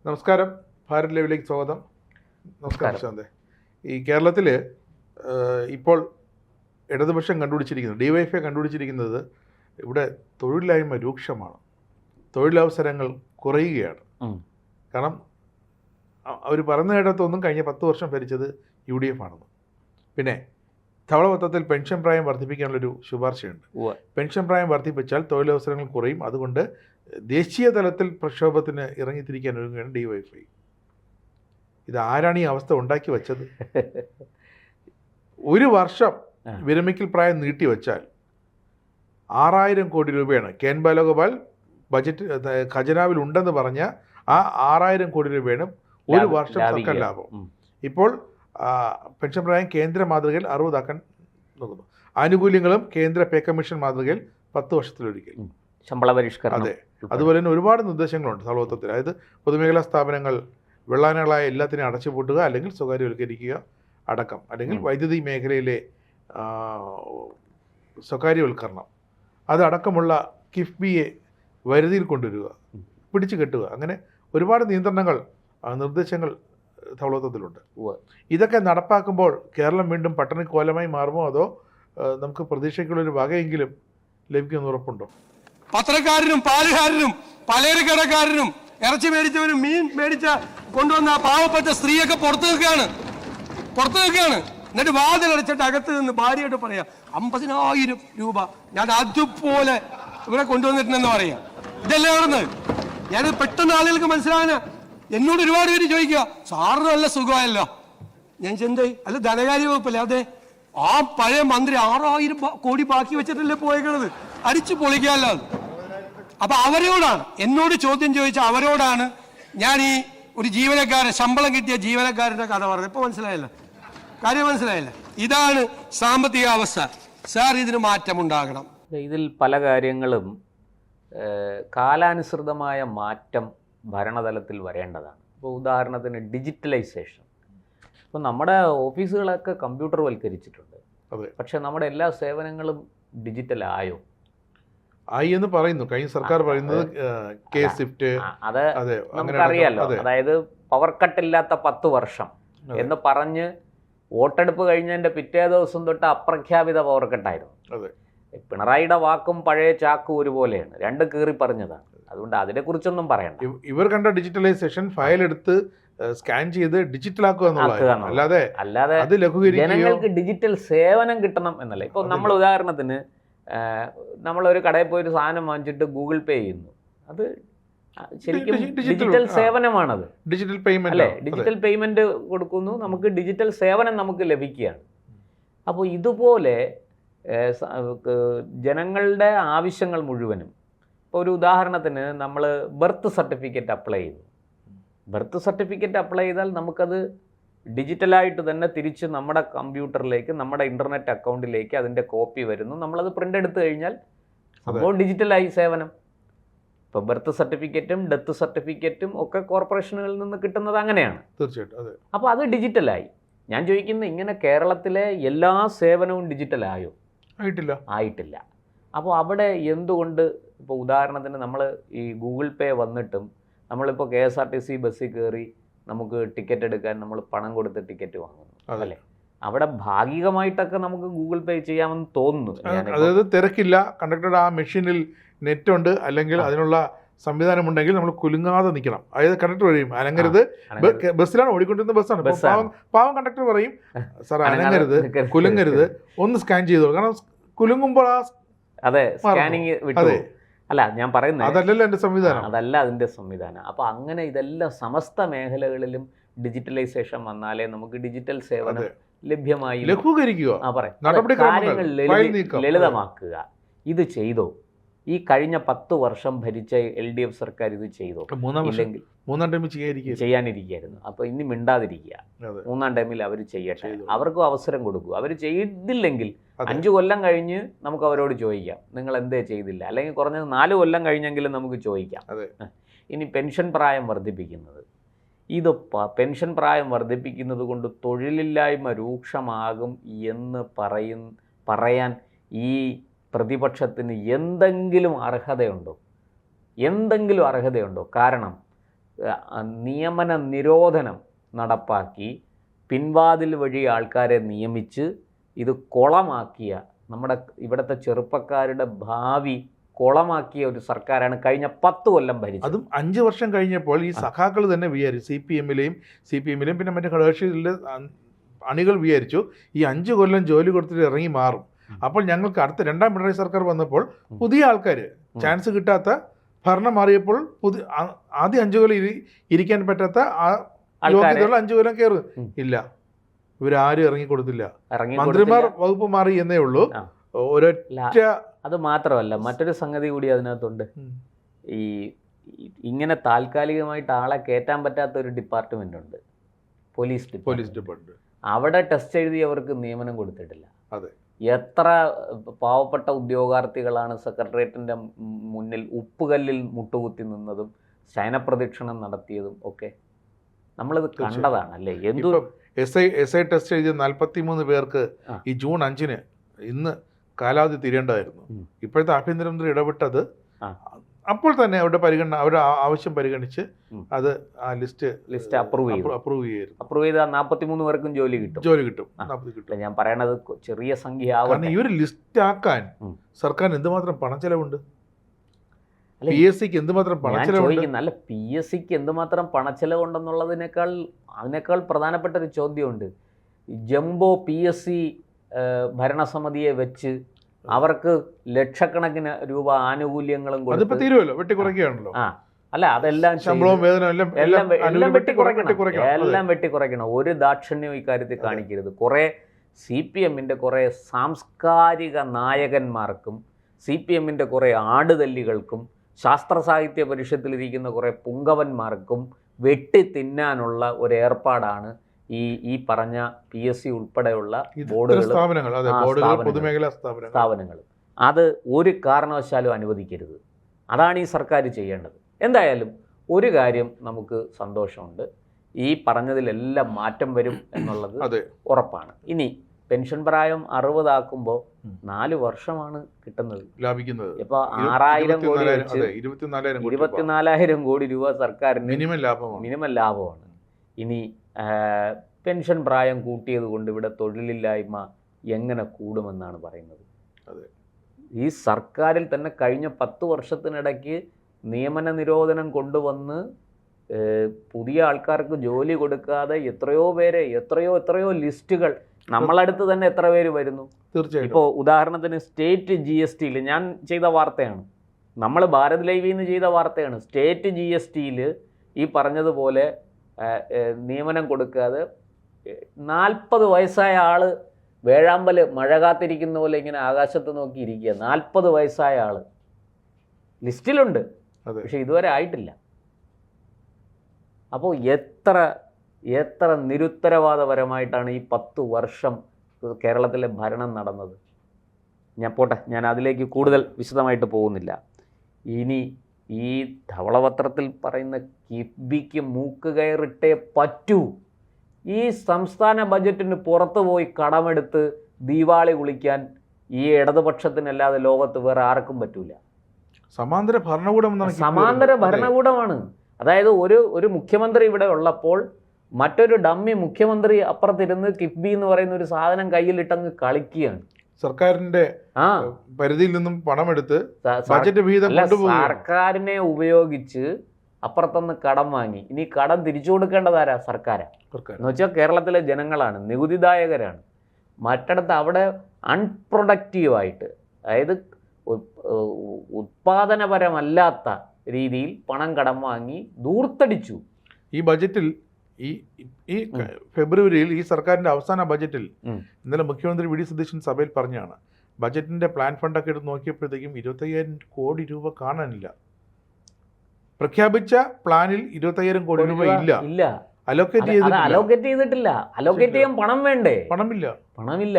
നമസ്കാരം, ഭാരത് ലൈവിലേക്ക് സ്വാഗതം. നമസ്കാരം ശാന്തെ. ഈ കേരളത്തിൽ ഇപ്പോൾ ഇടതുപക്ഷം കണ്ടുപിടിച്ചിരിക്കുന്നത്, ഡിവൈഎഫ്ഐ കണ്ടുപിടിച്ചിരിക്കുന്നത്, ഇവിടെ തൊഴിലില്ലായ്മ രൂക്ഷമാണ്, തൊഴിലവസരങ്ങൾ കുറയുകയാണ്. കാരണം അവർ പറയുന്ന കേട്ടത്തൊന്നും കഴിഞ്ഞ 10 വർഷം ഭരിച്ചത് UDF ആണെന്ന്. പിന്നെ ധവളപത്രത്തിൽ പെൻഷൻ പ്രായം വർദ്ധിപ്പിക്കാനുള്ളൊരു ശുപാർശയുണ്ട്. പെൻഷൻ പ്രായം വർദ്ധിപ്പിച്ചാൽ തൊഴിലവസരങ്ങൾ കുറയും. അതുകൊണ്ട് ദേശീയ തലത്തിൽ പ്രക്ഷോഭത്തിന് ഇറങ്ങിത്തിരിക്കാൻ ഒരുങ്ങുകയാണ് ഡിവൈഎഫ്ഐ. ഇത് ആരാണ് ഈ അവസ്ഥ ഉണ്ടാക്കി വെച്ചത്? ഒരു വർഷം വിരമിക്കൽ പ്രായം നീട്ടിവെച്ചാൽ 6000 കോടി രൂപയാണ് കെൻ ബാലഗോപാൽ ബജറ്റ് ഖജനാവിൽ ഉണ്ടെന്ന് പറഞ്ഞ ആ 6000 കോടി രൂപയാണ് ഒരു വർഷം സർക്കാർ ലാഭം. ഇപ്പോൾ പെൻഷൻ പ്രായം കേന്ദ്ര മാതൃകയിൽ 60 ആക്കാൻ നോക്കുന്നു. ആനുകൂല്യങ്ങളും കേന്ദ്ര പേ കമ്മീഷൻ മാതൃകയിൽ 10 വർഷത്തിലൊരിക്കൽ ശമ്പള പരിഷ്കരണം. അതെ, അതുപോലെ തന്നെ ഒരുപാട് നിർദ്ദേശങ്ങളുണ്ട് ധവളപത്രത്തിൽ. അതായത് പൊതുമേഖലാ സ്ഥാപനങ്ങൾ വെള്ളാനകളായ എല്ലാത്തിനെയും അടച്ചുപൂട്ടുക, അല്ലെങ്കിൽ സ്വകാര്യവൽക്കരിക്കുക അടക്കം, അല്ലെങ്കിൽ വൈദ്യുതി മേഖലയിലെ സ്വകാര്യവൽക്കരണം അതടക്കമുള്ള കിഫ്ബിയെ വരുതിയിൽ കൊണ്ടുവരിക, പിടിച്ചു കെട്ടുക, അങ്ങനെ ഒരുപാട് നിയന്ത്രണങ്ങൾ, നിർദ്ദേശങ്ങൾ ധവളപത്രത്തിലുണ്ട്. ഇതൊക്കെ നടപ്പാക്കുമ്പോൾ കേരളം വീണ്ടും പട്ടണിക്കോലമായി മാറുമോ, അതോ നമുക്ക് പ്രതീക്ഷയ്ക്കുള്ളൊരു വകയെങ്കിലും ലഭിക്കുമെന്ന് ഉറപ്പുണ്ടോ? പത്രക്കാരനും പാലുകാരനും പലചരക്കടക്കാരനും ഇറച്ചി മേടിച്ചവരും മീൻ മേടിച്ച കൊണ്ടുവന്ന പാവപ്പെട്ട സ്ത്രീയൊക്കെ പുറത്തു നിൽക്കുകയാണ്. എന്നിട്ട് വാതിലടച്ചിട്ട് അകത്ത് നിന്ന് ഭാര്യയോട് പറയാ 50,000 രൂപ ഞാൻ അതുപോലെ ഇവിടെ കൊണ്ടുവന്നിട്ടുണ്ടെന്ന് പറയാം. ഇതല്ലേ നടന്നത്? ഞാൻ പെട്ടെന്ന് ആളുകൾക്ക് മനസ്സിലാകാനാ. എന്നോട് ഒരുപാട് പേര് ചോദിക്കുക, സാറിന് നല്ല സുഖമായല്ലോ. ഞാൻ ചെന്തായി അല്ല ധനകാര്യ വകുപ്പല്ലേ? അതെ, ആ പഴയ മന്ത്രി 6000 കോടി ബാക്കി വെച്ചിട്ടല്ലേ പോയേക്കണത്, അടിച്ചു പൊളിക്കാമല്ലോ. അപ്പൊ അവരോടാണ് എന്നോട് ചോദ്യം ചോദിച്ച അവരോടാണ് ഞാൻ ഈ ഒരു ജീവനക്കാരൻ, ശമ്പളം കിട്ടിയ ജീവനക്കാരൻ്റെ കഥ പറഞ്ഞത്. ഇപ്പൊ മനസ്സിലായല്ലോ, കാര്യം മനസ്സിലായില്ല. ഇതാണ് സാമ്പത്തിക അവസ്ഥ. സാർ, ഇതിന് മാറ്റമുണ്ടാകണം. ഇതിൽ പല കാര്യങ്ങളും കാലാനുസൃതമായ മാറ്റം ഭരണതലത്തിൽ വരേണ്ടതാണ്. ഇപ്പോൾ ഉദാഹരണത്തിന് ഡിജിറ്റലൈസേഷൻ. ഇപ്പോൾ നമ്മുടെ ഓഫീസുകളൊക്കെ കമ്പ്യൂട്ടർവൽക്കരിച്ചിട്ടുണ്ട്, പക്ഷെ നമ്മുടെ എല്ലാ സേവനങ്ങളും ഡിജിറ്റലായോ? ആയി എന്ന് പറയുന്നു. കഴിഞ്ഞ സർക്കാർ പറയുന്നത് അത് നമുക്കറിയാലോ. അതായത് പവർ കട്ടില്ലാത്ത 10 വർഷം എന്ന് പറഞ്ഞ് വോട്ടെടുപ്പ് കഴിഞ്ഞതിൻ്റെ പിറ്റേ ദിവസം തൊട്ട് അപ്രഖ്യാപിത പവർ കട്ടായിരുന്നു. പിണറായിയുടെ വാക്കും പഴയ ചാക്കും ഒരുപോലെയാണ്, രണ്ട് കീറി പറഞ്ഞതാണ്. അതുകൊണ്ട് അതിനെക്കുറിച്ചൊന്നും പറയണ്ട. ഇവർ കണ്ട ഡിജിറ്റലൈസേഷൻ ഫയൽ എടുത്ത് സ്കാൻ ചെയ്ത് ഡിജിറ്റലാക്കുക എന്നുള്ളതാണ്, അല്ലാതെ ജനങ്ങൾക്ക് ഡിജിറ്റൽ സേവനം കിട്ടണം എന്നല്ല. ഇപ്പോൾ നമ്മൾ ഉദാഹരണത്തിന് നമ്മളൊരു കടയിൽ പോയി ഒരു സാധനം വാങ്ങിച്ചിട്ട് ഗൂഗിൾ പേ ചെയ്യുന്നു, അത് ശരിക്കും ഡിജിറ്റൽ സേവനമാണത്. ഡിജിറ്റൽ പേയ്മെന്റ് അല്ലേ? ഡിജിറ്റൽ പേയ്മെന്റ് കൊടുക്കുന്നു, നമുക്ക് ഡിജിറ്റൽ സേവനം നമുക്ക് ലഭിക്കുകയാണ്. അപ്പോൾ ഇതുപോലെ ജനങ്ങളുടെ ആവശ്യങ്ങൾ മുഴുവനും, ഇപ്പോൾ ഒരു ഉദാഹരണത്തിന് നമ്മൾ ബർത്ത് സർട്ടിഫിക്കറ്റ് അപ്ലൈ ചെയ്യുന്നു. ബർത്ത് സർട്ടിഫിക്കറ്റ് അപ്ലൈ ചെയ്താൽ നമുക്കത് ഡിജിറ്റലായിട്ട് തന്നെ തിരിച്ച് നമ്മുടെ കമ്പ്യൂട്ടറിലേക്ക്, നമ്മുടെ ഇൻ്റർനെറ്റ് അക്കൗണ്ടിലേക്ക് അതിൻ്റെ കോപ്പി വരുന്നു. നമ്മളത് പ്രിൻ്റ് എടുത്തു കഴിഞ്ഞാൽ സംഭവം ഡിജിറ്റലായി സേവനം. ഇപ്പോൾ ബർത്ത് സർട്ടിഫിക്കറ്റും ഡെത്ത് സർട്ടിഫിക്കറ്റും ഒക്കെ കോർപ്പറേഷനുകളിൽ നിന്ന് കിട്ടുന്നത് അങ്ങനെയാണ്. തീർച്ചയായിട്ടും. അപ്പോൾ അത് ഡിജിറ്റലായി. ഞാൻ ചോദിക്കുന്നത്, ഇങ്ങനെ കേരളത്തിലെ എല്ലാ സേവനവും ഡിജിറ്റലായോ? ആയിട്ടില്ല. അപ്പോൾ അവിടെ എന്തുകൊണ്ട്? ഇപ്പോൾ ഉദാഹരണത്തിന് നമ്മൾ ഈ ഗൂഗിൾ പേ വന്നിട്ടും നമ്മളിപ്പോൾ KSRTC ബസ്സിൽ കയറി നമുക്ക് ടിക്കറ്റ് എടുക്കാൻ നമ്മൾ പണം കൊടുത്ത് ടിക്കറ്റ് വാങ്ങുന്നു, അല്ലേ? അവിടെ ഭാഗികമായിട്ടൊക്കെ നമുക്ക് ഗൂഗിൾ പേ ചെയ്യാമെന്ന് തോന്നുന്നു. അതായത് തിരക്കില്ല, കണ്ടക്ടറുടെ ആ മെഷീനിൽ നെറ്റ് ഉണ്ട്, അല്ലെങ്കിൽ അതിനുള്ള സംവിധാനമുണ്ടെങ്കിൽ നമ്മൾ കുലുങ്ങാതെ നിൽക്കണം. അതായത് കണ്ടക്ടർ പറയും അനങ്ങരുത്, ബസ്സിലാണ് ഓടിക്കൊണ്ടിരുന്ന ബസ്സാണ്, പാവം കണ്ടക്ടർ പറയും സാർ അനങ്ങരുത്, കുലുങ്ങരുത്, ഒന്ന് സ്കാൻ ചെയ്തോളൂ. കാരണം കുലുങ്ങുമ്പോൾ അതെ സ്കാനിങ് വിട്ടു. അല്ല, ഞാൻ പറയുന്നത് അതല്ലല്ലോ എൻ്റെ സംവിധാനം, അതല്ല അതിൻ്റെ സംവിധാനം. അപ്പോൾ അങ്ങനെ ഇതെല്ലാം സമസ്ത മേഖലകളിലും ഡിജിറ്റലൈസേഷൻ വന്നാലേ നമുക്ക് ഡിജിറ്റൽ സേവനം ലഭ്യമായി കാര്യങ്ങൾ ലളിതമാക്കുക. ഇത് ചെയ്തോ? ഈ കഴിഞ്ഞ 10 വർഷം ഭരിച്ച LDF സർക്കാർ ഇത് ചെയ്തോ? ഇല്ലെങ്കിൽ മൂന്നാം ടൈമിൽ ചെയ്യാനിരിക്കുകയായിരുന്നു. അപ്പോൾ ഇനി മിണ്ടാതിരിക്കുക, 3ാം ടൈമിൽ അവർ ചെയ്യട്ടെ, അവർക്കും അവസരം കൊടുക്കുക. അവർ ചെയ്തില്ലെങ്കിൽ 5 കൊല്ലം കഴിഞ്ഞ് നമുക്ക് അവരോട് ചോദിക്കാം, നിങ്ങൾ എന്തേ ചെയ്തില്ല? അല്ലെങ്കിൽ കുറഞ്ഞത് 4 കൊല്ലം കഴിഞ്ഞെങ്കിലും നമുക്ക് ചോദിക്കാം. ഇനി പെൻഷൻ പ്രായം വർദ്ധിപ്പിക്കുന്നത്, ഇത് പെൻഷൻ പ്രായം വർദ്ധിപ്പിക്കുന്നത് കൊണ്ട് തൊഴിലില്ലായ്മ രൂക്ഷമാകും എന്ന് പറയാൻ ഈ പ്രതിപക്ഷത്തിന് എന്തെങ്കിലും അർഹതയുണ്ടോ? കാരണം നിയമന നിരോധനം നടപ്പാക്കി പിൻവാതിൽ വഴി ആൾക്കാരെ നിയമിച്ച് ഇത് കുളമാക്കിയ, നമ്മുടെ ഇവിടുത്തെ ചെറുപ്പക്കാരുടെ ഭാവി കുളമാക്കിയ ഒരു സർക്കാരാണ് കഴിഞ്ഞ 10 കൊല്ലം ഭരിച്ചത്. അതും 5 വർഷം കഴിഞ്ഞപ്പോൾ ഈ സഖാക്കൾ തന്നെ വിചാരിച്ചു, സി പി എമ്മിലെയും പിന്നെ മറ്റേ ഘടകകക്ഷികളിലെ അണികൾ വിചാരിച്ചു ഈ 5 കൊല്ലം ജോലി കൊടുത്തിട്ട് ഇറങ്ങി മാറും. അപ്പോൾ ഞങ്ങൾക്ക് അടുത്ത 2ാം പിണറായി സർക്കാർ വന്നപ്പോൾ പുതിയ ആൾക്കാർ ചാൻസ് കിട്ടാത്ത ഭരണം മാറിയപ്പോൾ ആദ്യം 5 കൊല്ലം ഇരിക്കാൻ പറ്റാത്ത യോഗ്യതയുള്ള 5 കൊല്ലം കയറും. ഇല്ല, ഇവരാരും ഇറങ്ങി കൊടുത്തില്ല. മന്ത്രിമാർ വകുപ്പ് മാറി എന്നേ ഉള്ളൂ. ഒരൊറ്റ അത് മാത്രമല്ല, മറ്റൊരു സംഗതി കൂടി അതിനകത്തുണ്ട്. ഈ ഇങ്ങനെ താൽക്കാലികമായിട്ട് ആളെ കയറ്റാൻ പറ്റാത്ത ഒരു ഡിപ്പാർട്ട്മെന്റ് ഉണ്ട്, പോലീസ് ഡിപ്പാർട്ട്മെന്റ്. അവിടെ ടെസ്റ്റ് എഴുതിയവർക്ക് നിയമനം കൊടുത്തിട്ടില്ല. അതെ, എത്ര പാവപ്പെട്ട ഉദ്യോഗാർത്ഥികളാണ് സെക്രട്ടേറിയറ്റിന്റെ മുന്നിൽ ഉപ്പുകല്ലിൽ മുട്ടുകുത്തി നിന്നതും ശയനപ്രദക്ഷിണം നടത്തിയതും ഒക്കെ നമ്മളിത് കണ്ടതാണ് അല്ലേ. എന്തു എസ് ഐ ടെസ്റ്റ് എഴുതിയ 43 പേർക്ക് ഈ ജൂൺ 5-ന് ഇന്ന് കാലാവധി തീരേണ്ടതായിരുന്നു. ഇപ്പോഴത്തെ ആഭ്യന്തരമന്ത്രി ഇടപെട്ടത് അപ്പോൾ തന്നെ അവരുടെ ആവശ്യം പരിഗണിച്ച് അത് ആ ലിസ്റ്റ് അപ്രൂവ് ചെയ്ത് 43 പേർക്കും ജോലി കിട്ടും. ഞാൻ പറയണത് ചെറിയ സംഖ്യ ആവട്ടെ. ഈ ഒരു ലിസ്റ്റ് ആക്കാൻ സർക്കാർ എന്തുമാത്രം പണച്ചെലവുണ്ട്, PSC ക്ക് എന്തുമാത്രം പണച്ചെലവുണ്ട്. അല്ല, PSC ക്ക് എന്തുമാത്രം അതിനേക്കാൾ പ്രധാനപ്പെട്ട ഒരു ചോദ്യമുണ്ട്. ജംബോ PSC ഭരണസമിതിയെ വെച്ച് അവർക്ക് ലക്ഷക്കണക്കിന് രൂപ ആനുകൂല്യങ്ങളും വെട്ടിക്കുറയ്ക്കുകയാണല്ലോ. അല്ല, അതെല്ലാം ശമ്പളവും വേതനവും എല്ലാം വെട്ടിക്കുറയ്ക്കണം. ഒരു ദാക്ഷിണ്യവും ഇക്കാര്യത്തിൽ കാണിക്കരുത്. കുറെ CPM-ന്റെ കുറെ സാംസ്കാരിക നായകന്മാർക്കും CPM-ന്റെ കുറെ ആടുതല്ലികൾക്കും ശാസ്ത്ര സാഹിത്യ പരിഷത്തിലിരിക്കുന്ന കുറെ പുങ്കവന്മാർക്കും വെട്ടി തിന്നാനുള്ള ഒരു ഏർപ്പാടാണ് ഈ പറഞ്ഞ PSC ഉൾപ്പെടെയുള്ള സ്ഥാപനങ്ങൾ. അത് ഒരു കാരണവശാലും അനുവദിക്കരുത്. അതാണ് ഈ സർക്കാർ ചെയ്യേണ്ടത്. എന്തായാലും ഒരു കാര്യം നമുക്ക് സന്തോഷമുണ്ട്, ഈ പറഞ്ഞതിലെല്ലാം മാറ്റം വരും എന്നുള്ളത് ഉറപ്പാണ്. ഇനി പെൻഷൻ പ്രായം 60 ആക്കുമ്പോൾ 4 വർഷമാണ് കിട്ടുന്നത്, ലാഭിക്കുന്നത്. ഇപ്പൊ 6,000 കോടി വെച്ച് 24,000 കോടി രൂപ സർക്കാരിന് മിനിമം ലാഭമാണ്. ഇനി പെൻഷൻ പ്രായം കൂട്ടിയത് കൊണ്ട് ഇവിടെ തൊഴിലില്ലായ്മ എങ്ങനെ കൂടുമെന്നാണ് പറയുന്നത്. ഈ സർക്കാരിൽ തന്നെ കഴിഞ്ഞ 10 വർഷത്തിനിടയ്ക്ക് നിയമന നിരോധനം കൊണ്ടുവന്ന് പുതിയ ആൾക്കാർക്ക് ജോലി കൊടുക്കാതെ എത്രയോ ലിസ്റ്റുകൾ നമ്മളടുത്ത് തന്നെ എത്ര പേര് വരുന്നു. തീർച്ചയായും. ഇപ്പോൾ ഉദാഹരണത്തിന് സ്റ്റേറ്റ് GST-യിൽ ഞാൻ ചെയ്ത വാർത്തയാണ്, നമ്മൾ ഭാരത് ലൈവിൽ നിന്ന് ചെയ്ത വാർത്തയാണ്. സ്റ്റേറ്റ് GST-യിൽ ഈ പറഞ്ഞതുപോലെ നിയമനം കൊടുക്കാതെ 40 വയസ്സായ ആള് വേഴാമ്പല് മഴ കാത്തിരിക്കുന്ന പോലെ ഇങ്ങനെ ആകാശത്ത് നോക്കി ഇരിക്കുക. 40 വയസ്സായ ആള് ലിസ്റ്റിലുണ്ട്, പക്ഷെ ഇതുവരെ ആയിട്ടില്ല. അപ്പോൾ എത്ര നിരുത്തരവാദപരമായിട്ടാണ് ഈ 10 വർഷം കേരളത്തിലെ ഭരണം നടന്നത്. ഞാൻ അതിലേക്ക് കൂടുതൽ വിശദമായിട്ട് പോകുന്നില്ല. ഇനി ഈ ധവളപത്രത്തിൽ പറയുന്ന കിഫ്ബിക്ക് മൂക്ക് കയറിട്ടേ പറ്റൂ. ഈ സംസ്ഥാന ബജറ്റിന് പുറത്തു പോയി കടമെടുത്ത് ദീപാവലി കുളിക്കാൻ ഈ ഇടതുപക്ഷത്തിനല്ലാതെ ലോകത്ത് വേറെ ആർക്കും പറ്റൂല. സമാന്തര ഭരണകൂടമാണ്. അതായത് ഒരു മുഖ്യമന്ത്രി ഇവിടെ ഉള്ളപ്പോൾ മറ്റൊരു ഡമ്മി മുഖ്യമന്ത്രി അപ്പുറത്തിരുന്ന് കിഫ്ബി എന്ന് പറയുന്ന ഒരു സാധനം കയ്യിലിട്ടങ്ങ് കളിക്കുകയാണ്. സർക്കാരിന്റെ പരിധിയിൽ നിന്നും പണമെടുത്ത് ബജറ്റ് വിഹിതം സർക്കാരിനെ ഉപയോഗിച്ച് അപ്പുറത്തുനിന്ന് കടം വാങ്ങി. ഇനി കടം തിരിച്ചു കൊടുക്കേണ്ടതാരാ? സർക്കാരാ. എന്ന് വെച്ചാൽ കേരളത്തിലെ ജനങ്ങളാണ്, നികുതിദായകരാണ്. മറ്റിടത്ത് അവിടെ അൺപ്രൊഡക്റ്റീവായിട്ട്, അതായത് ഉത്പാദനപരമല്ലാത്ത രീതിയിൽ പണം കടം വാങ്ങി ദൂർത്തടിച്ചു. ഈ ബജറ്റിൽ ഈ ഫെബ്രുവരിയിൽ ഈ സർക്കാരിന്റെ അവസാന ബജറ്റിൽ ഇന്നലെ മുഖ്യമന്ത്രി വി ഡി സതീശൻ സഭയിൽ പറഞ്ഞാണ്, ബജറ്റിന്റെ പ്ലാൻ ഫണ്ടൊക്കെ എടുത്ത് നോക്കിയപ്പോഴത്തേക്കും 25,000 കോടി രൂപ കാണാനില്ല. പ്രഖ്യാപിച്ച പ്ലാനിൽ 25,000 കോടി രൂപ ഇല്ല. അലോക്കേറ്റ് ചെയ്തിട്ടില്ല. അലോക്കേറ്റ് ചെയ്യാൻ പണം വേണ്ടേ? പണമില്ല.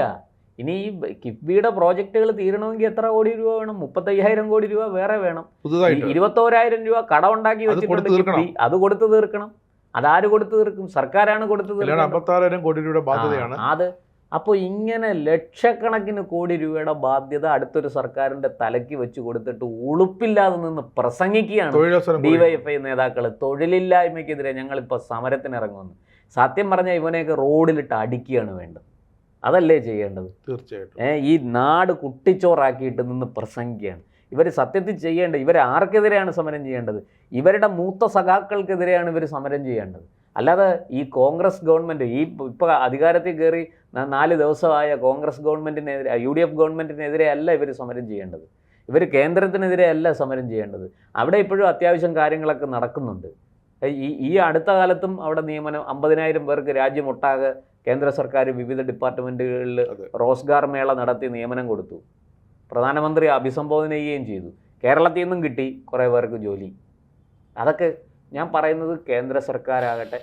ഇനി ഈ കിഫ്ബിയുടെ പ്രോജക്റ്റുകൾ തീരണമെങ്കിൽ എത്ര കോടി രൂപ വേണം? 35,000 കോടി രൂപ വേറെ വേണം. 21,000 രൂപ കടമുണ്ടാക്കി വെച്ചിട്ടുണ്ട് കിഫ്ബി. അത് കൊടുത്തു തീർക്കണം. അതാര് കൊടുത്തു തീർക്കും? സർക്കാരാണ് കൊടുത്തു തീർക്കുന്നത്. 56,000 കോടി രൂപയുടെ ബാധ്യതയാണ്. അപ്പോൾ ഇങ്ങനെ ലക്ഷക്കണക്കിന് കോടി രൂപയുടെ ബാധ്യത അടുത്തൊരു സർക്കാരിൻ്റെ തലയ്ക്ക് വെച്ച് കൊടുത്തിട്ട് ഉളുപ്പില്ലാതെ നിന്ന് പ്രസംഗിക്കുകയാണ് DYFI നേതാക്കൾ. തൊഴിലില്ലായ്മയ്ക്കെതിരെ ഞങ്ങളിപ്പോൾ സമരത്തിനിറങ്ങുമെന്ന്. സത്യം പറഞ്ഞാൽ ഇവനെയൊക്കെ റോഡിലിട്ട് അടിക്കുകയാണ് വേണ്ടത്. അതല്ലേ ചെയ്യേണ്ടത്? തീർച്ചയായിട്ടും. ഈ നാട് കുട്ടിച്ചോറാക്കിയിട്ട് നിന്ന് പ്രസംഗിക്കുകയാണ്. ഇവർ സത്യത്തിൽ ചെയ്യേണ്ടത്, ഇവർ ആർക്കെതിരെയാണ് സമരം ചെയ്യേണ്ടത്? ഇവരുടെ മൂത്ത സഖാക്കൾക്കെതിരെയാണ് ഇവർ സമരം ചെയ്യേണ്ടത്. അല്ലാതെ ഈ കോൺഗ്രസ് ഗവൺമെൻറ് ഇപ്പോൾ അധികാരത്തിൽ കയറി 4 ദിവസമായ കോൺഗ്രസ് ഗവൺമെൻറ്റിനെതിരെ, UDF ഗവൺമെൻറ്റിനെതിരെ അല്ല ഇവർ സമരം ചെയ്യേണ്ടത്. ഇവർ കേന്ദ്രത്തിനെതിരെ അല്ല സമരം ചെയ്യേണ്ടത്. അവിടെ ഇപ്പോഴും അത്യാവശ്യം കാര്യങ്ങളൊക്കെ നടക്കുന്നുണ്ട്. ഈ അടുത്ത കാലത്തും അവിടെ നിയമനം 50,000 പേർക്ക് രാജ്യമൊട്ടാകെ കേന്ദ്ര സർക്കാർ വിവിധ ഡിപ്പാർട്ട്മെൻറ്റുകളിൽ റോസ്ഗാർ മേള നടത്തി നിയമനം കൊടുത്തു. പ്രധാനമന്ത്രി അഭിസംബോധന ചെയ്യുകയും ചെയ്തു. കേരളത്തിൽ നിന്നും കിട്ടി കുറേ പേർക്ക് ജോലി. അതൊക്കെ ഞാൻ പറയുന്നത് കേന്ദ്ര സർക്കാരാകട്ടെ,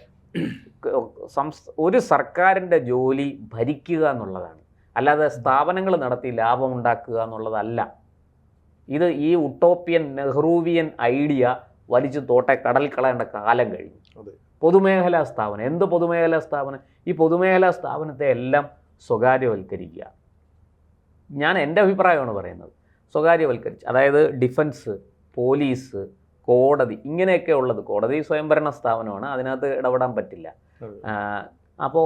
ഒരു സർക്കാരിൻ്റെ ജോലി ഭരിക്കുക എന്നുള്ളതാണ്, അല്ലാതെ സ്ഥാപനങ്ങൾ നടത്തി ലാഭമുണ്ടാക്കുക എന്നുള്ളതല്ല. ഇത് ഈ ഉട്ടോപ്യൻ നെഹ്റൂവിയൻ ഐഡിയ വലിച്ചു തോട്ടെ കടൽ കളയേണ്ട കാലം കഴിഞ്ഞു. പൊതുമേഖലാ സ്ഥാപനം, എന്ത് പൊതുമേഖലാ സ്ഥാപനം? ഈ പൊതുമേഖലാ സ്ഥാപനത്തെ എല്ലാം സ്വകാര്യവൽക്കരിക്കുക. ഞാൻ എൻ്റെ അഭിപ്രായമാണ് പറയുന്നത്. സ്വകാര്യവൽക്കരിച്ച്, അതായത് ഡിഫൻസ്, പോലീസ്, കോടതി, ഇങ്ങനെയൊക്കെ ഉള്ളത്. കോടതി സ്വയംഭരണ സ്ഥാപനമാണ്, അതിനകത്ത് ഇടപെടാൻ പറ്റില്ല. അപ്പോൾ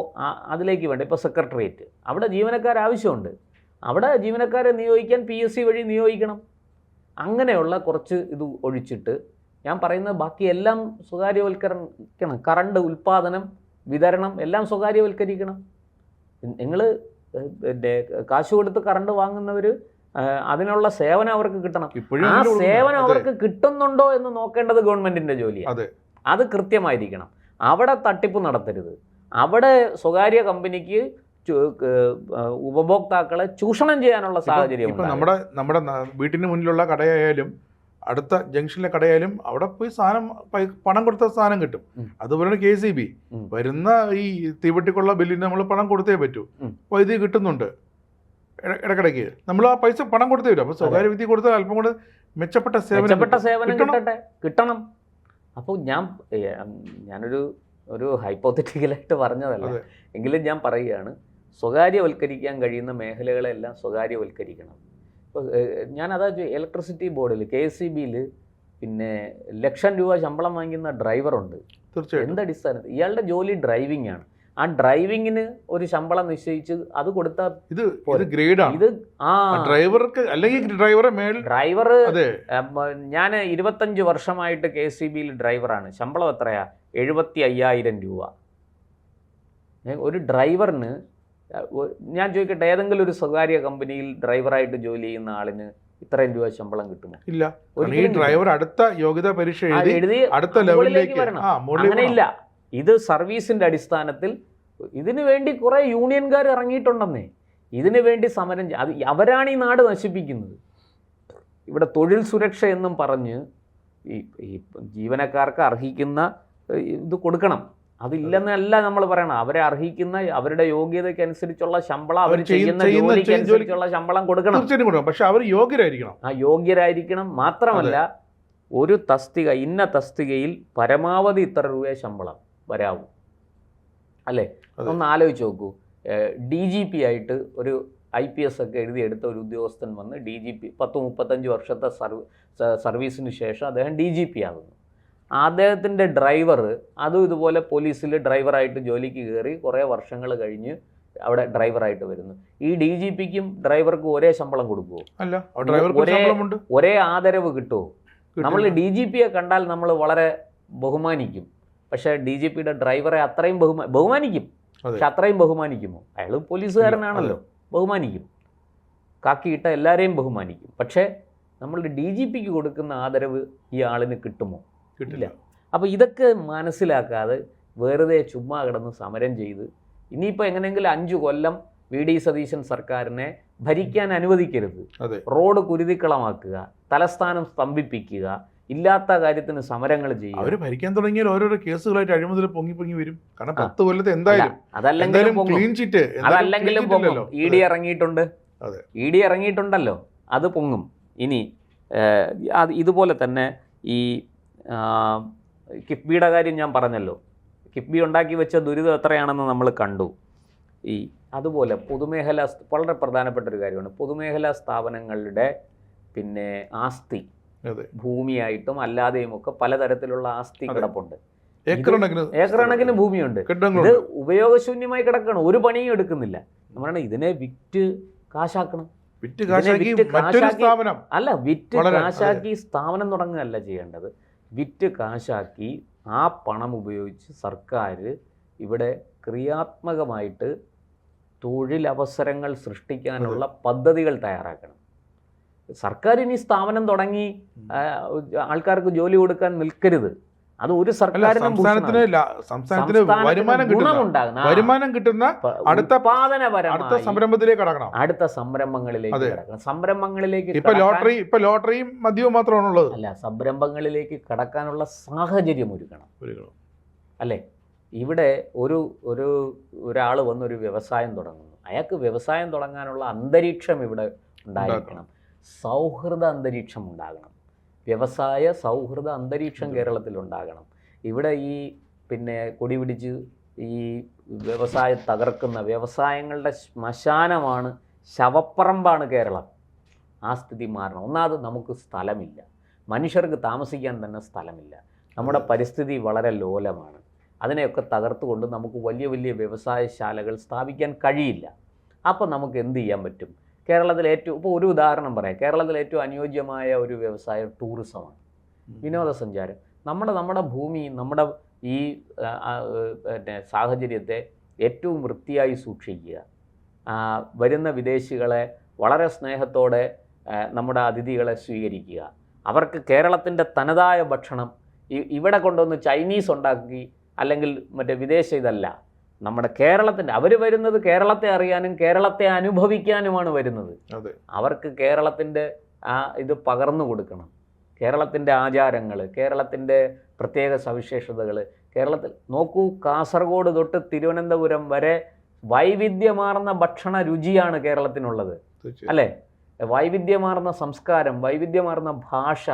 അതിലേക്ക് വേണ്ട, ഇപ്പോൾ സെക്രട്ടേറിയറ്റ്, അവിടെ ജീവനക്കാർ ആവശ്യമുണ്ട്. അവിടെ ജീവനക്കാരെ നിയോഗിക്കാൻ PSC വഴി നിയോഗിക്കണം. അങ്ങനെയുള്ള കുറച്ച് ഇത് ഒഴിച്ചിട്ട് ഞാൻ പറയുന്നത് ബാക്കി എല്ലാം സ്വകാര്യവൽക്കരിക്കണം. കറണ്ട് ഉൽപ്പാദനം, വിതരണം എല്ലാം സ്വകാര്യവൽക്കരിക്കണം. നിങ്ങൾ കാശ് കൊടുത്ത് കറണ്ട് വാങ്ങുന്നവർ അതിനുള്ള സേവനം അവർക്ക് കിട്ടണം. ആ സേവനം അവർക്ക് കിട്ടുന്നുണ്ടോ എന്ന് നോക്കേണ്ടത് ഗവൺമെൻറ്റിൻ്റെ ജോലിയാണ്. അത് കൃത്യമായിരിക്കണം. അവിടെ തട്ടിപ്പ് നടത്തരുത്. അവിടെ സ്വകാര്യ കമ്പനിക്ക് ഉപഭോക്താക്കളെ ചൂഷണം ചെയ്യാനുള്ള സാഹചര്യം. നമ്മുടെ വീട്ടിന് മുന്നിലുള്ള കടയായാലും അടുത്ത ജംഗ്ഷനിലെ കടയായാലും അവിടെ പോയി പണം കൊടുത്ത സാധനം കിട്ടും. അതുപോലെ KCB വരുന്ന ഈ തീവട്ടിക്കുള്ള ബില്ലിന് നമ്മൾ പണം കൊടുത്തേ പറ്റൂ. വൈദ്യുതി കിട്ടുന്നുണ്ട് ഇടയ്ക്കിടയ്ക്ക്, നമ്മൾ ആ പൈസ പണം കൊടുത്തേ വരും. അപ്പോൾ സ്വകാര്യ വിദ്യ കൊടുത്താൽ അല്പം കൂടെ മെച്ചപ്പെട്ട സേവനം കിട്ടണം. അപ്പോൾ ഞാനൊരു ഹൈപ്പോത്തറ്റിക്കലായിട്ട് പറഞ്ഞതല്ല, എങ്കിലും ഞാൻ പറയുകയാണ്, സ്വകാര്യവൽക്കരിക്കാൻ കഴിയുന്ന മേഖലകളെല്ലാം സ്വകാര്യവൽക്കരിക്കണം. ഇപ്പോൾ ഞാനതാ ഇലക്ട്രിസിറ്റി ബോർഡിൽ KSEBയിൽ പിന്നെ ലക്ഷം രൂപ ശമ്പളം വാങ്ങിക്കുന്ന ഡ്രൈവറുണ്ട്. എന്തടിസ്ഥാനത്തിൽ? ഇയാളുടെ ജോലി ഡ്രൈവിംഗ് ആണ്. ആ ഡ്രൈവിങ്ങിന് ഒരു ശമ്പളം നിശ്ചയിച്ച് അത് കൊടുത്താൽ ഇത് ഡ്രൈവർക്ക് അല്ലെങ്കിൽ ഡ്രൈവർ. ഞാൻ 25 വർഷമായിട്ട് KSEBയിൽ ഡ്രൈവറാണ്. ശമ്പളം എത്രയാ? 75,000 രൂപ. ഒരു ഡ്രൈവറിന് ഞാൻ ചോദിക്കട്ടെ, ഏതെങ്കിലും ഒരു സ്വകാര്യ കമ്പനിയിൽ ഡ്രൈവറായിട്ട് ജോലി ചെയ്യുന്ന ആളിന് ഇത്രയും രൂപ ശമ്പളം കിട്ടുമോ? ഇല്ല. ഈ ഡ്രൈവർ അടുത്ത യോഗ്യതാ പരീക്ഷ എഴുതി അടുത്ത ലെവലിലേക്ക് വരണം. അങ്ങനെയില്ല. ഇത് സർവീസിന്റെ അടിസ്ഥാനത്തിൽ ഇതിനു വേണ്ടി കുറെ യൂണിയൻകാർ ഇറങ്ങിയിട്ടുണ്ടെന്നേ. ഇതിനു വേണ്ടി സമരം അവരാണ് ഈ നാട് നശിപ്പിക്കുന്നത്. ഇവിടെ തൊഴിൽ സുരക്ഷ എന്നും പറഞ്ഞ് ഈ ജീവനക്കാർക്ക് അർഹിക്കുന്ന ഇത് കൊടുക്കണം. അതില്ലെന്നല്ല നമ്മൾ പറയണം. അവരെ അർഹിക്കുന്ന അവരുടെ യോഗ്യതയ്ക്ക് അനുസരിച്ചുള്ള ശമ്പളം, അവർ ചെയ്യുന്ന ജോലിക്ക് അനുസരിച്ചുള്ള ശമ്പളം കൊടുക്കണം. പക്ഷെ അവർ യോഗ്യരായിരിക്കണം. യോഗ്യരായിരിക്കണം. മാത്രമല്ല, ഒരു തസ്തിക, ഇന്ന തസ്തികയിൽ പരമാവധി ഇത്ര രൂപ ശമ്പളം വരാവൂ, അല്ലേ? ഒന്ന് ആലോചിച്ച് നോക്കൂ. DGP ആയിട്ട് ഒരു IPS ഒക്കെ എഴുതിയെടുത്ത ഒരു ഉദ്യോഗസ്ഥൻ വന്ന് DGP 10-35 വർഷത്തെ സർവീസിന് ശേഷം അദ്ദേഹം DGP ആകുന്നു. അദ്ദേഹത്തിൻ്റെ ഡ്രൈവർ അതും ഇതുപോലെ പോലീസിൽ ഡ്രൈവറായിട്ട് ജോലിക്ക് കയറി കുറേ വർഷങ്ങൾ കഴിഞ്ഞ് അവിടെ ഡ്രൈവറായിട്ട് വരുന്നു. ഈ DGPക്കും ഡ്രൈവർക്കും ഒരേ ശമ്പളം കൊടുക്കുമോ? ഒരേ ആദരവ് കിട്ടുമോ? നമ്മൾ DGPയെ കണ്ടാൽ നമ്മൾ വളരെ ബഹുമാനിക്കും. പക്ഷേ DGPയുടെ ഡ്രൈവറെ അത്രയും ബഹുമാനിക്കും. പക്ഷെ അത്രയും ബഹുമാനിക്കുമോ? അയാൾ പോലീസുകാരനാണല്ലോ, ബഹുമാനിക്കും. കാക്കിയിട്ട എല്ലാവരെയും ബഹുമാനിക്കും. പക്ഷേ നമ്മളുടെ DGPക്ക് കൊടുക്കുന്ന ആദരവ് ഈ ആളിന് കിട്ടുമോ? കിട്ടില്ല. അപ്പോൾ ഇതൊക്കെ മനസ്സിലാക്കാതെ വെറുതെ ചുമ്മാ കിടന്ന് സമരം ചെയ്ത് ഇനിയിപ്പോൾ എങ്ങനെയെങ്കിലും 5 കൊല്ലം VD സതീശൻ സർക്കാരിനെ ഭരിക്കാൻ അനുവദിക്കരുത്. റോഡ് കുരുതിക്കളമാക്കുക, തലസ്ഥാനം സ്തംഭിപ്പിക്കുക, ഇല്ലാത്ത കാര്യത്തിന് സമരങ്ങൾ ചെയ്യുക. അവർ ഭരിക്കാൻ തുടങ്ങിയാൽ ഓരോരോ കേസുകളായിട്ട് അഴിമതിൽ പൊങ്ങി വരും. കാരണം 10 കൊല്ലത്തെ എന്തായാലും അതല്ലെങ്കിലും പൊങ്ങും. ED ഇറങ്ങിയിട്ടുണ്ട്, ED ഇറങ്ങിയിട്ടുണ്ടല്ലോ, അത് പൊങ്ങും. ഇനി ഇതുപോലെ തന്നെ ഈ കിഫ്ബിയുടെ കാര്യം ഞാൻ പറഞ്ഞല്ലോ. കിഫ്ബി ഉണ്ടാക്കി വെച്ച ദുരിതം എത്രയാണെന്ന് നമ്മൾ കണ്ടു. അതുപോലെ പൊതുമേഖലാ വളരെ പ്രധാനപ്പെട്ട ഒരു കാര്യമാണ് പൊതുമേഖലാ സ്ഥാപനങ്ങളുടെ പിന്നെ ആസ്തി ഭൂമിയായിട്ടും അല്ലാതെയും ഒക്കെ പലതരത്തിലുള്ള ആസ്തി കിടപ്പുണ്ട്. ഏക്കറണക്കിന് ഭൂമിയുണ്ട്. ഇത് ഉപയോഗശൂന്യമായി കിടക്കണം, ഒരു പണിയും എടുക്കുന്നില്ല. നമ്മളാണ് ഇതിനെ വിറ്റ് കാശാക്കണം. വിറ്റ് കാശാക്കി സ്ഥാപനം തുടങ്ങുകയല്ല ചെയ്യേണ്ടത്. വിറ്റ് കാശാക്കി ആ പണം ഉപയോഗിച്ച് സർക്കാർ ഇവിടെ ക്രിയാത്മകമായിട്ട് തൊഴിലവസരങ്ങൾ സൃഷ്ടിക്കാനുള്ള പദ്ധതികൾ തയ്യാറാക്കണം. സർക്കാർ ഇനി സ്ഥാപനം തുടങ്ങി ആൾക്കാർക്ക് ജോലി കൊടുക്കാൻ നിൽക്കരുത്. അത് ഒരു സർക്കാരിനും വരുമാനം കിട്ടുന്ന അടുത്ത സംരംഭത്തിലേക്ക് കടക്കണം. അടുത്ത സംരംഭങ്ങളിലേക്ക് കടക്കണം. സംരംഭങ്ങളിലേക്ക് ലോട്ടറിയും മദ്യവും മാത്രമാണുള്ളത്. അല്ല, സംരംഭങ്ങളിലേക്ക് കടക്കാനുള്ള സാഹചര്യം ഒരുക്കണം. അല്ലേ? ഇവിടെ ഒരാൾ വന്നൊരു വ്യവസായം തുടങ്ങുന്നു. അയാൾക്ക് വ്യവസായം തുടങ്ങാനുള്ള അന്തരീക്ഷം ഇവിടെ ഉണ്ടായിരിക്കണം. സൗഹൃദ അന്തരീക്ഷം ഉണ്ടാകണം. വ്യവസായ സൗഹൃദ അന്തരീക്ഷം കേരളത്തിൽ ഉണ്ടാകണം. ഇവിടെ ഈ പിന്നെ കൊടി പിടിച്ച് ഈ വ്യവസായം തകർക്കുന്ന വ്യവസായങ്ങളുടെ ശ്മശാനമാണ്, ശവപ്പറമ്പാണ് കേരളം. ആ സ്ഥിതി മാറണം. ഒന്നാമത് നമുക്ക് സ്ഥലമില്ല, മനുഷ്യർക്ക് താമസിക്കാൻ തന്നെ സ്ഥലമില്ല. നമ്മുടെ പരിസ്ഥിതി വളരെ ലോലമാണ്. അതിനെയൊക്കെ തകർത്തുകൊണ്ട് നമുക്ക് വലിയ വലിയ വ്യവസായശാലകൾ സ്ഥാപിക്കാൻ കഴിയില്ല. അപ്പോൾ നമുക്ക് എന്ത് ചെയ്യാൻ പറ്റും? കേരളത്തിലെ ഇപ്പോൾ ഒരു ഉദാഹരണം പറയാം. കേരളത്തിലെ ഏറ്റവും അനുയോജ്യമായ ഒരു വ്യവസായം ടൂറിസമാണ്, വിനോദസഞ്ചാരം. നമ്മുടെ ഭൂമി, നമ്മുടെ ഈ സാഹചര്യത്തെ ഏറ്റവും വൃത്തിയായി സൂക്ഷിക്കുക. വരുന്ന വിദേശികളെ വളരെ സ്നേഹത്തോടെ നമ്മുടെ അതിഥികളെ സ്വീകരിക്കുക. അവർക്ക് കേരളത്തിൻ്റെ തനതായ ഭക്ഷണം ഇവിടെ കൊണ്ടുവന്ന് ചൈനീസ് ഉണ്ടാക്കി അല്ലെങ്കിൽ മറ്റേ വിദേശ ഇതല്ല, നമ്മുടെ കേരളത്തിൻ്റെ, അവർ വരുന്നത് കേരളത്തെ അറിയാനും കേരളത്തെ അനുഭവിക്കാനുമാണ് വരുന്നത്. അവർക്ക് കേരളത്തിൻ്റെ ഇത് പകർന്നു കൊടുക്കണം. കേരളത്തിൻ്റെ ആചാരങ്ങൾ, കേരളത്തിൻ്റെ പ്രത്യേക സവിശേഷതകൾ. കേരളത്തിൽ നോക്കൂ, കാസർഗോഡ് തൊട്ട് തിരുവനന്തപുരം വരെ വൈവിധ്യമാർന്ന ഭക്ഷണ രുചിയാണ് കേരളത്തിനുള്ളത്. അല്ലേ? വൈവിധ്യമാർന്ന സംസ്കാരം, വൈവിധ്യമാർന്ന ഭാഷ,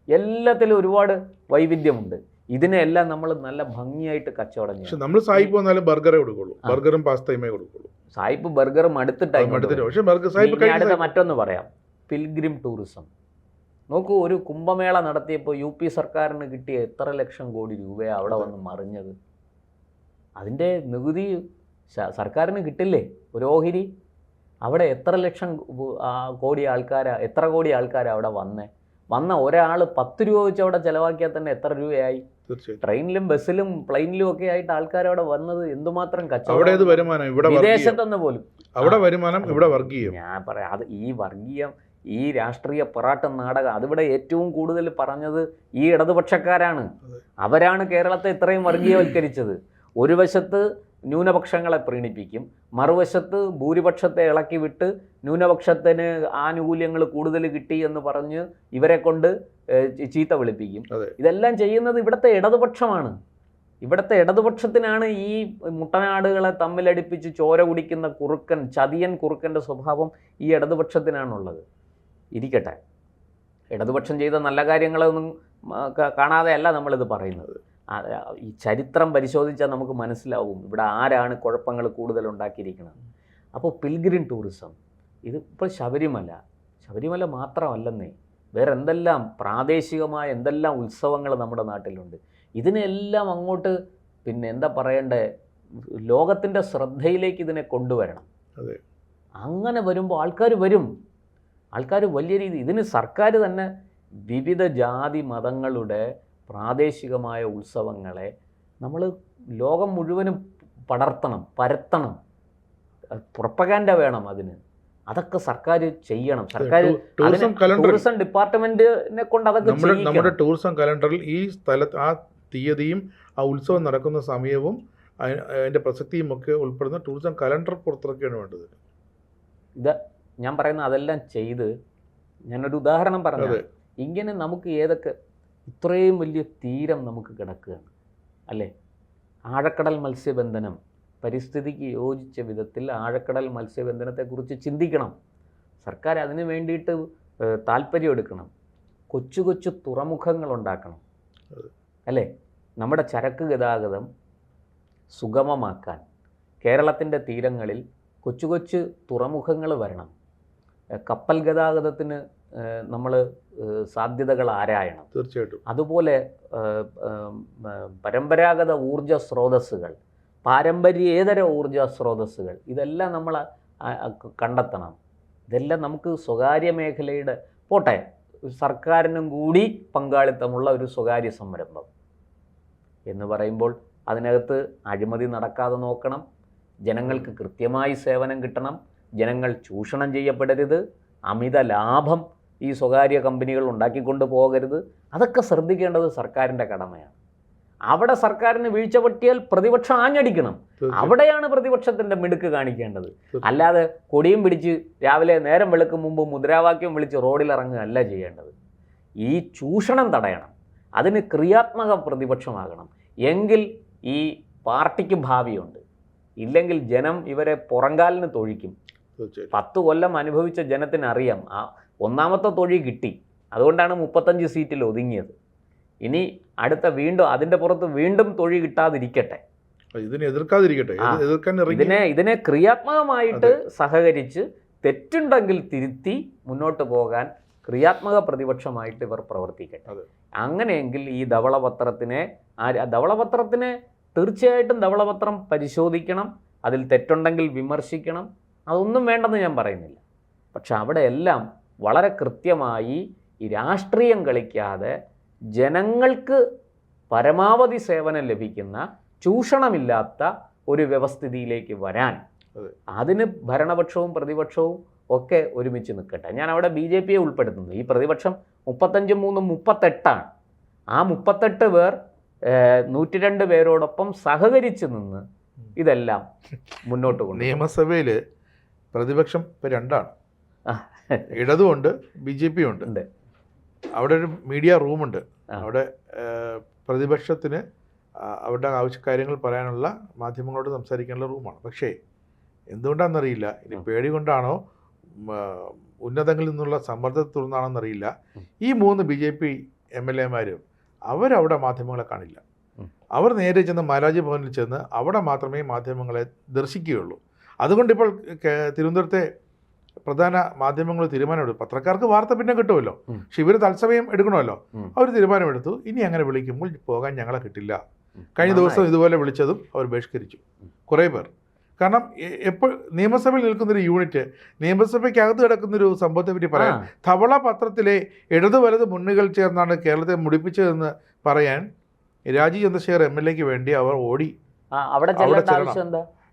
എല്ലാത്തിലും ഒരുപാട് വൈവിധ്യമുണ്ട്. ഇതിനെല്ലാം നമ്മൾ നല്ല ഭംഗിയായിട്ട് കച്ചവടം ചെയ്യും. നമ്മൾ സായിപ്പ് വന്നാലും ബർഗറേ കൊടുക്കുള്ളൂ, ബർഗറും പാസ്തയുമേ കൊടുക്കുള്ളൂ. സായിപ്പ് ബർഗറും അടുത്തിട്ടായി. അടുത്ത മറ്റൊന്ന് പറയാം, പിൽഗ്രിം ടൂറിസം. നോക്കൂ, ഒരു കുംഭമേള നടത്തിയപ്പോൾ UP സർക്കാരിന് കിട്ടിയ എത്ര ലക്ഷം കോടി രൂപയാണ് അവിടെ വന്ന് മറിഞ്ഞത്. അതിൻ്റെ നികുതി സർക്കാരിന് കിട്ടില്ലേ? ഒരു ഓഹരി. അവിടെ എത്ര കോടി ആൾക്കാരാണ് അവിടെ വന്ന ഒരാൾ 10 രൂപ വെച്ച് അവിടെ ചിലവാക്കിയാൽ തന്നെ എത്ര രൂപയായി? ട്രെയിനിലും ബസ്സിലും പ്ലെയിനിലും ഒക്കെ ആയിട്ട് ആൾക്കാർ അവിടെ വന്നത് എന്തുമാത്രം കച്ചവടം. വിദേശത്തെന്ന് പോലും ഞാൻ പറയാം, അത് ഈ വർഗീയം, ഈ രാഷ്ട്രീയ പൊറാട്ട നാടകം, അതിവിടെ ഏറ്റവും കൂടുതൽ പറഞ്ഞത് ഈ ഇടതുപക്ഷക്കാരാണ്. അവരാണ് കേരളത്തെ ഇത്രയും വർഗീയവൽക്കരിച്ചത്. ഒരു വശത്ത് ന്യൂനപക്ഷങ്ങളെ പ്രീണിപ്പിക്കും, മറുവശത്ത് ഭൂരിപക്ഷത്തെ ഇളക്കി വിട്ട് ന്യൂനപക്ഷത്തിന് ആനുകൂല്യങ്ങൾ കൂടുതൽ കിട്ടി എന്ന് പറഞ്ഞ് ഇവരെ കൊണ്ട് ചീത്ത വിളിപ്പിക്കും. ഇതെല്ലാം ചെയ്യുന്നത് ഇവിടുത്തെ ഇടതുപക്ഷമാണ്. ഇവിടുത്തെ ഇടതുപക്ഷത്തിനാണ് ഈ മുട്ടനാടുകളെ തമ്മിലടിപ്പിച്ച് ചോര കുടിക്കുന്ന കുറുക്കൻ, ചതിയൻ കുറുക്കൻ്റെ സ്വഭാവം ഈ ഇടതുപക്ഷത്തിനാണുള്ളത്. ഇരിക്കട്ടെ, ഇടതുപക്ഷം ചെയ്ത നല്ല കാര്യങ്ങളൊന്നും കാണാതെയല്ല നമ്മളിത് പറയുന്നത്. ഈ ചരിത്രം പരിശോധിച്ചാൽ നമുക്ക് മനസ്സിലാവും ഇവിടെ ആരാണ് കുഴപ്പങ്ങൾ കൂടുതലുണ്ടാക്കിയിരിക്കുന്നത്. അപ്പോൾ പിൽഗ്രിം ടൂറിസം, ഇതിപ്പോൾ ശബരിമല മാത്രമല്ലെന്നേ, വേറെ എന്തെല്ലാം പ്രാദേശികമായ എന്തെല്ലാം ഉത്സവങ്ങൾ നമ്മുടെ നാട്ടിലുണ്ട്. ഇതിനെല്ലാം അങ്ങോട്ട് പിന്നെ എന്താ പറയണ്ടേ, ലോകത്തിൻ്റെ ശ്രദ്ധയിലേക്ക് ഇതിനെ കൊണ്ടുവരണം. അങ്ങനെ വരുമ്പോൾ ആൾക്കാർ വലിയ രീതി, ഇതിന് സർക്കാർ തന്നെ വിവിധ ജാതി മതങ്ങളുടെ പ്രാദേശികമായ ഉത്സവങ്ങളെ നമ്മൾ ലോകം മുഴുവനും പരത്തണം. പ്രൊപ്പഗാൻഡ വേണം അതിന്. അതൊക്കെ സർക്കാർ ചെയ്യണം. സർക്കാർ ടൂറിസം ഡിപ്പാർട്ട്മെന്റിനെ കൊണ്ട് അതൊക്കെ ചെയ്യിക്കണം. നമ്മുടെ ടൂറിസം കലണ്ടറിൽ ഈ സ്ഥലത്ത് ആ തീയതിയും ആ ഉത്സവം നടക്കുന്ന സമയവും അതിൻ്റെ പ്രസക്തിയും ഒക്കെ ഉൾപ്പെടുന്ന ടൂറിസം കലണ്ടർ പുറത്തിറക്കുകയാണ് വേണ്ടത്. ഇത് ഞാൻ പറയുന്ന അതെല്ലാം ചെയ്ത്, ഞാനൊരു ഉദാഹരണം പറഞ്ഞത്, ഇങ്ങനെ നമുക്ക് ഏതൊക്കെ ഇത്രയും വലിയ തീരം നമുക്ക് കിടക്കുകയാണ് അല്ലേ? ആഴക്കടൽ മത്സ്യബന്ധനം, പരിസ്ഥിതിക്ക് യോജിച്ച വിധത്തിൽ ആഴക്കടൽ മത്സ്യബന്ധനത്തെക്കുറിച്ച് ചിന്തിക്കണം. സർക്കാർ അതിന് വേണ്ടിയിട്ട് താല്പര്യം എടുക്കണം. കൊച്ചു കൊച്ചു തുറമുഖങ്ങൾ ഉണ്ടാക്കണം അല്ലേ? നമ്മുടെ ചരക്ക് ഗതാഗതം സുഗമമാക്കാൻ കേരളത്തിൻ്റെ തീരങ്ങളിൽ കൊച്ചു കൊച്ചു തുറമുഖങ്ങൾ വരണം, കപ്പൽ ഗതാഗതത്തിന് നമ്മൾ സാധ്യതകൾ ആരായണം. തീർച്ചയായിട്ടും. അതുപോലെ പരമ്പരാഗത ഊർജ സ്രോതസ്സുകൾ, പാരമ്പര്യേതര ഊർജ സ്രോതസ്സുകൾ, ഇതെല്ലാം നമ്മൾ കണ്ടെത്തണം. ഇതെല്ലാം നമുക്ക് സ്വകാര്യ മേഖലയുടെ പോട്ടെ, സർക്കാരിനും കൂടി പങ്കാളിത്തമുള്ള ഒരു സ്വകാര്യ സംരംഭം എന്ന് പറയുമ്പോൾ അതിനകത്ത് അഴിമതി നടക്കാതെ നോക്കണം, ജനങ്ങൾക്ക് കൃത്യമായി സേവനം കിട്ടണം, ജനങ്ങൾ ചൂഷണം ചെയ്യപ്പെടരുത്, അമിത ലാഭം ഈ സ്വകാര്യ കമ്പനികൾ ഉണ്ടാക്കിക്കൊണ്ട് പോകരുത്. അതൊക്കെ ശ്രദ്ധിക്കേണ്ടത് സർക്കാരിൻ്റെ കടമയാണ്. അവിടെ സർക്കാരിന് വീഴ്ച പറ്റിയാൽ പ്രതിപക്ഷം ആഞ്ഞടിക്കണം. അവിടെയാണ് പ്രതിപക്ഷത്തിൻ്റെ മിടുക്ക് കാണിക്കേണ്ടത്. അല്ലാതെ കൊടിയും പിടിച്ച് രാവിലെ നേരം വെളുക്കും മുമ്പ് മുദ്രാവാക്യം വിളിച്ച് റോഡിലിറങ്ങുകയല്ല ചെയ്യേണ്ടത്. ഈ ചൂഷണം തടയണം, അതിന് ക്രിയാത്മക പ്രതിപക്ഷമാകണം. എങ്കിൽ ഈ പാർട്ടിക്ക് ഭാവിയുണ്ട്. ഇല്ലെങ്കിൽ ജനം ഇവരെ പുറങ്കാലിന് തൊഴിക്കും. 10 കൊല്ലം അനുഭവിച്ച ജനത്തിനറിയാം, ആ ഒന്നാമത്തെ തൊഴി കിട്ടി, അതുകൊണ്ടാണ് 35 സീറ്റിൽ ഒതുങ്ങിയത്. ഇനി അടുത്ത വീണ്ടും അതിൻ്റെ പുറത്ത് വീണ്ടും തൊഴി കിട്ടാതിരിക്കട്ടെ, ഇതിനെ ക്രിയാത്മകമായിട്ട് സഹകരിച്ച് തെറ്റുണ്ടെങ്കിൽ തിരുത്തി മുന്നോട്ട് പോകാൻ ക്രിയാത്മക പ്രതിപക്ഷമായിട്ട് ഇവർ പ്രവർത്തിക്കട്ടെ. അങ്ങനെയെങ്കിൽ ഈ ധവളപത്രത്തിനെ തീർച്ചയായിട്ടും ധവളപത്രം പരിശോധിക്കണം, അതിൽ തെറ്റുണ്ടെങ്കിൽ വിമർശിക്കണം, അതൊന്നും വേണ്ടെന്ന് ഞാൻ പറയുന്നില്ല. പക്ഷെ അവിടെയെല്ലാം വളരെ കൃത്യമായി ഈ രാഷ്ട്രീയം കളിക്കാതെ ജനങ്ങൾക്ക് പരമാവധി സേവനം ലഭിക്കുന്ന, ചൂഷണമില്ലാത്ത ഒരു വ്യവസ്ഥിതിയിലേക്ക് വരാൻ അതിന് ഭരണപക്ഷവും പ്രതിപക്ഷവും ഒക്കെ ഒരുമിച്ച് നിൽക്കട്ടെ. ഞാൻ അവിടെ BJPയെ ഉൾപ്പെടുത്തുന്നു. ഈ പ്രതിപക്ഷം 35, 3, 38 ആ 38 പേർ 102 പേരോടൊപ്പം സഹകരിച്ച് നിന്ന് ഇതെല്ലാം മുന്നോട്ട് കൊണ്ടു. നിയമസഭയിൽ പ്രതിപക്ഷം ഇപ്പോൾ 2 ഇടതുമുണ്ട് BJP ഉണ്ട്. അവിടെ ഒരു മീഡിയ റൂമുണ്ട്. അവിടെ പ്രതിപക്ഷത്തിന് അവരുടെ കാര്യങ്ങൾ പറയാനുള്ള, മാധ്യമങ്ങളോട് സംസാരിക്കാനുള്ള റൂമാണ്. പക്ഷേ എന്തുകൊണ്ടാണെന്നറിയില്ല, ഇനി പേടി കൊണ്ടാണോ ഉന്നതങ്ങളിൽ നിന്നുള്ള സമ്മർദ്ദത്തെ തുടർന്നാണെന്നറിയില്ല, ഈ 3 BJP MLA-മാരും അവരവിടെ മാധ്യമങ്ങളെ കാണില്ല. അവർ നേരെ ചെന്ന് മഹാരാജ് ഭവനിൽ ചെന്ന് അവിടെ മാത്രമേ മാധ്യമങ്ങളെ ദർശിക്കുകയുള്ളൂ. അതുകൊണ്ടിപ്പോൾ തിരുവനന്തപുരത്തെ പ്രധാന മാധ്യമങ്ങൾ തീരുമാനമെടുത്തു. പത്രക്കാർക്ക് വാർത്ത പിന്നെ കിട്ടുമല്ലോ, പക്ഷെ ഇവർ തത്സമയം എടുക്കണമല്ലോ. അവർ തീരുമാനമെടുത്തു, ഇനി അങ്ങനെ വിളിക്കുമ്പോൾ പോകാൻ ഞങ്ങളെ കിട്ടില്ല. കഴിഞ്ഞ ദിവസം ഇതുപോലെ വിളിച്ചതും അവർ ബഹിഷ്കരിച്ചു കുറേ പേർ. കാരണം എപ്പോൾ നിയമസഭയിൽ നിൽക്കുന്നൊരു യൂണിറ്റ് നിയമസഭയ്ക്കകത്ത് കിടക്കുന്നൊരു സംഭവത്തെ പറ്റി പറയാൻ, ധവള പത്രത്തിലെ ഇടതു വലത് മുന്നുകൾ ചേർന്നാണ് കേരളത്തെ മുടിപ്പിച്ചതെന്ന് പറയാൻ രാജീവ് ചന്ദ്രശേഖർ MLA-ക്ക് വേണ്ടി അവർ ഓടി. അവിടെ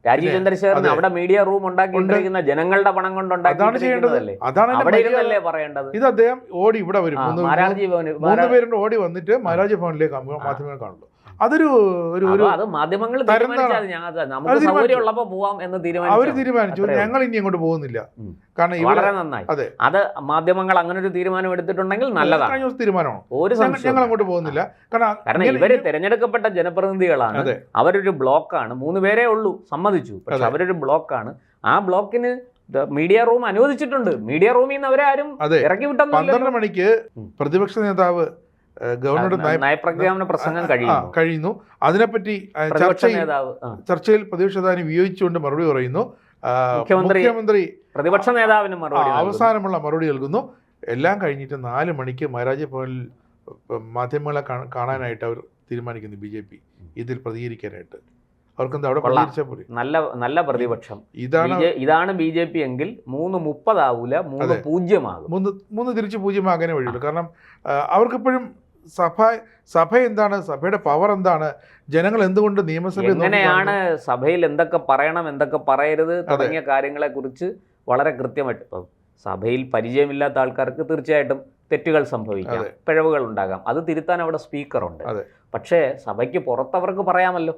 രാജീവ് ചന്ദ്രശേഖരൻ അവിടെ മീഡിയ റൂം ഉണ്ടാക്കിയിരിക്കുന്ന ജനങ്ങളുടെ പണം കൊണ്ട് ഉണ്ടാക്കിയതല്ലേ, അതാണ് പറയേണ്ടത്. ഇത് അദ്ദേഹം ഓടി ഇവിടെ വരും, 3 പേരുണ്ട് ഓടി വന്നിട്ട് മഹാരാജ് ഭവനിലേക്ക് മാധ്യമങ്ങൾ കാണുള്ളൂ. അതൊരു മാധ്യമങ്ങൾ അവർ തീരുമാനിച്ചു ഞങ്ങൾ ഇനി അങ്ങോട്ട് പോകുന്നില്ല. കാരണം വളരെ നന്നായി. അത് മാധ്യമങ്ങൾ അങ്ങനെ ഒരു തീരുമാനം എടുത്തിട്ടുണ്ടെങ്കിൽ നല്ലതാണ് തീരുമാനമാണ്. ഞങ്ങൾ അങ്ങോട്ട് പോകുന്നില്ല. കാരണം ഇവര് തെരഞ്ഞെടുക്കപ്പെട്ട ജനപ്രതിനിധികളാണ്, അവരൊരു ബ്ലോക്കാണ്. 3 പേരേ ഉള്ളൂ, സമ്മതിച്ചു. പക്ഷെ അവരൊരു ബ്ലോക്കാണ്. ആ ബ്ലോക്കിന് മീഡിയ റൂം അനുവദിച്ചിട്ടുണ്ട്. മീഡിയ റൂമിൽ നിന്ന് അവരാരും ഇറക്കി വിട്ടെന്ന്. 12 മണിക്ക് പ്രതിപക്ഷ നേതാവ് ഗവർണറുടെ നയപ്രഖ്യാപന പ്രസംഗം കഴിയുന്നു. അതിനെപ്പറ്റി ചർച്ചയിൽ പ്രതിപക്ഷ നേതാവിനെ വിയോജിച്ചുകൊണ്ട് മറുപടി പറയുന്നു. മുഖ്യമന്ത്രി പ്രതിപക്ഷ നേതാവിന് അവസാനമുള്ള മറുപടി നൽകുന്നു. എല്ലാം കഴിഞ്ഞിട്ട് 4 മണിക്ക് മഹാരാജ് ഭവനിൽ മാധ്യമങ്ങളെ കാണാനായിട്ട് അവർ തീരുമാനിക്കുന്നു. BJP ഇതിൽ പ്രതികരിക്കാനായിട്ട് അവർക്കെന്താ അവിടെ പ്രതികരിച്ചാൽ പോലും നല്ല പ്രതിപക്ഷം. ഇതാണ് BJP എങ്കിൽ 3:30 ആവൂല, 3:0 ആകും. 3 തിരിച്ച് 0 ആകാനേ വഴിയുള്ളൂ. കാരണം അവർക്കെപ്പോഴും സഭ എന്താണ്, സഭയുടെ പവർ എന്താണ്, ജനങ്ങൾ എന്തുകൊണ്ട് നിയമസഭ എങ്ങനെയാണ്, സഭയിൽ എന്തൊക്കെ പറയണം എന്തൊക്കെ പറയരുത് തുടങ്ങിയ കാര്യങ്ങളെ കുറിച്ച് വളരെ കൃത്യമായിട്ട്. ഇപ്പം സഭയിൽ പരിചയമില്ലാത്ത ആൾക്കാർക്ക് തീർച്ചയായിട്ടും തെറ്റുകൾ സംഭവിക്കാം, പിഴവുകൾ ഉണ്ടാകാം. അത് തിരുത്താൻ അവിടെ സ്പീക്കറുണ്ട്. പക്ഷേ സഭയ്ക്ക് പുറത്തവർക്ക് പറയാമല്ലോ.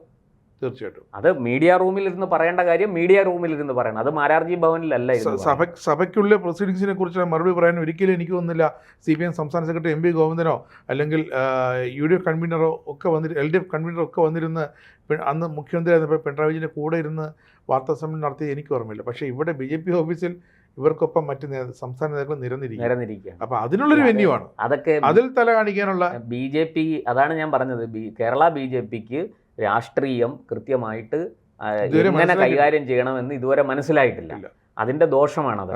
തീർച്ചയായിട്ടും അത് മീഡിയ റൂമിൽ ഇരുന്ന് പറയേണ്ട കാര്യം മീഡിയ റൂമിൽ ഇരുന്ന് പറയണം. അത് മാരാർജി ഭവനിലല്ല. സഭയ്ക്കുള്ള പ്രൊസീഡിങ്സിനെ കുറിച്ച് മറുപടി പറയാൻ ഒരിക്കലും എനിക്ക് തോന്നുന്നില്ല CPM സംസ്ഥാന സെക്രട്ടറി MP ഗോവിന്ദനോ അല്ലെങ്കിൽ UDF കൺവീനറോ ഒക്കെ വന്നിട്ട് LDF കൺവീനറോ ഒക്കെ വന്നിരുന്ന് അന്ന് മുഖ്യമന്ത്രി ആയിരുന്നപ്പോൾ പിണറായി വിജയൻ്റെ കൂടെ ഇരുന്ന് വാർത്താ സമ്മേളനം നടത്തി എനിക്ക് ഓർമ്മയില്ല. പക്ഷേ ഇവിടെ BJP ഓഫീസിൽ ഇവർക്കൊപ്പം മറ്റ് സംസ്ഥാന നേതാക്കൾ നിരന്നിരിക്കുക. അപ്പൊ അതിനുള്ളൊരു വെന്യൂ ആണ്, അതൊക്കെ അതിൽ തല കാണിക്കാനുള്ള BJP. അതാണ് ഞാൻ പറഞ്ഞത്, കേരള BJPക്ക് രാഷ്ട്രീയം കൃത്യമായിട്ട് എങ്ങനെ കൈകാര്യം ചെയ്യണമെന്ന് ഇതുവരെ മനസ്സിലായിട്ടില്ല. അതിന്റെ ദോഷമാണ് അത്.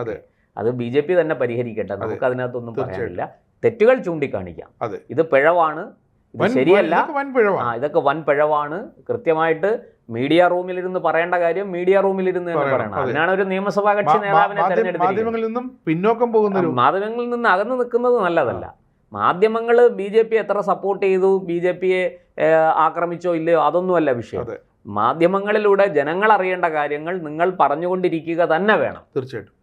അത് BJP തന്നെ പരിഹരിക്കട്ടെ, നമുക്ക് അതിനകത്തൊന്നും പറയാനില്ല. തെറ്റുകൾ ചൂണ്ടിക്കാണിക്കാം, ഇത് പിഴവാണ്, ഇത് ശരിയല്ല, ഇതൊക്കെ വൻ പിഴവാണ്. കൃത്യമായിട്ട് മീഡിയ റൂമിലിരുന്ന് പറയേണ്ട കാര്യം മീഡിയ റൂമിലിരുന്ന് തന്നെ പറയണം. അതിനാണ് ഒരു നിയമസഭാ കക്ഷി നേതാവിനെ തെരഞ്ഞെടുത്തത്. മാധ്യമങ്ങളിൽ നിന്ന് അകന്നു നിൽക്കുന്നത് നല്ലതല്ല. മാധ്യമങ്ങൾ BJP എത്ര സപ്പോർട്ട് ചെയ്തു, BJPയെ ആക്രമിച്ചോ ഇല്ലയോ, അതൊന്നുമല്ല വിഷയം. മാധ്യമങ്ങളിലൂടെ ജനങ്ങൾ അറിയേണ്ട കാര്യങ്ങൾ നിങ്ങൾ പറഞ്ഞുകൊണ്ടിരിക്കുക തന്നെ വേണം. തീർച്ചയായിട്ടും.